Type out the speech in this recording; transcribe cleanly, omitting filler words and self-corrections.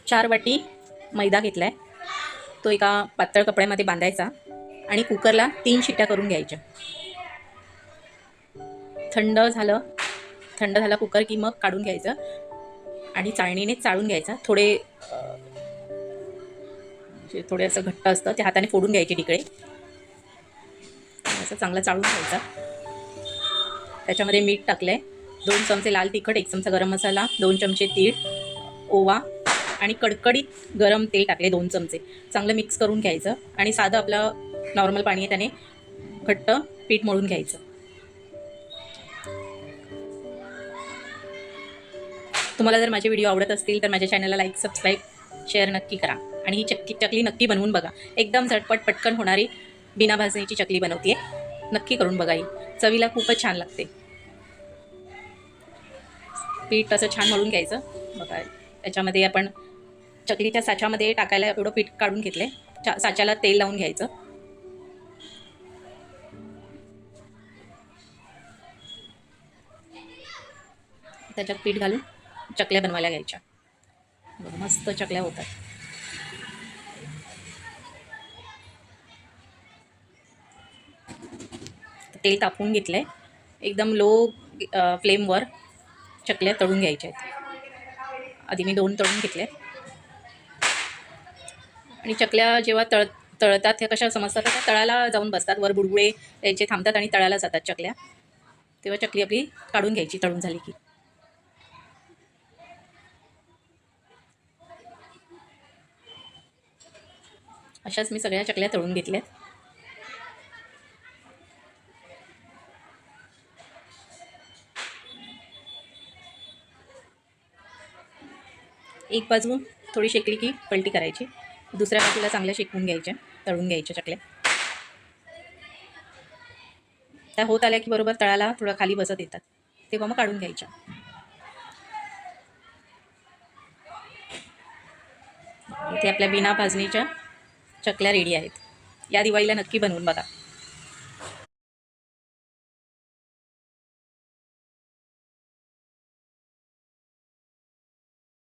4 वाटी मैदा घेतला आहे. तो एका पातळ कपड्यामध्ये बांधायचा आणि कुकरला 3 शिट्ट्या करून घ्यायच्या. थंड झालं थंड झाला कुकर की मग काढून घ्यायचं आणि चाळणीने चाळून घ्यायचा. थोडे असं घट्ट असतं, ते हाताने फोडून घ्यायचे तिकडे. असं चांगलं चाळून घ्यायचं. त्याच्यामध्ये मीठ टाकलंय, 2 चमचे लाल तिखट, 1 चमचा गरम मसाला, 2 चमचे तीळ, ओवा आणि कडकडीत गरम तेल टाकले 2 चमचे. चांगलं मिक्स करून घ्यायचं आणि साधं आपलं नॉर्मल पाणी आहे त्याने घट्ट पीठ मळून घ्यायचं. तुम्हाला जर माझे व्हिडिओ आवडत असतील तर माझ्या चॅनलला लाईक, सबस्क्राईब, शेअर नक्की करा आणि ही चकली नक्की बनवून बघा. एकदम झटपट पटकन होणारी बिना भाजणीची चकली बनवते. नक्की करून बघा, ही चवीला खूपच छान लागते. पीठ असं छान मळून घ्यायचं. बघा, त्याच्यामध्ये आपण चकलीच्या साच्यामध्ये टाकायला एवढं पीठ काढून घेतलंय. साच्याला तेल लावून घ्यायचं. त्याच्यात पीठ घालून चकल्या बनवायला घ्यायच्या. बघा, मस्त चकल्या होतात. तेल तापवून घेतलंय. एकदम लो फ्लेमवर चकल्या तळून घ्यायच्या आहेत. आधी मी 2 तळून घेतले आणि चकल्या जेव्हा तळतात त्या कशा समजतात, त्या तळाला जाऊन बसतात, वर बुडबुडे याचे थांबतात आणि तळाला जातात चकल्या. तेव्हा चकली आपली काढून घ्यायची तळून झाली की. अशाच मी सगळ्या चकल्या तळून घेतल्यात. एक बाजू थोडी शेकली की पलटी करायची, दुसऱ्या बाजूला चांगल्या शेकवून घ्यायच्या, तळून घ्यायच्या चकल्या. त्या होत आल्या की बरोबर तळाला थोडं खाली बसत येतात, तेव्हा मग काढून घ्यायच्या. इथे आपल्या बिना भाजणीच्या चकल्या रेडी आहेत. या दिवाळीला नक्की बनवून बघा.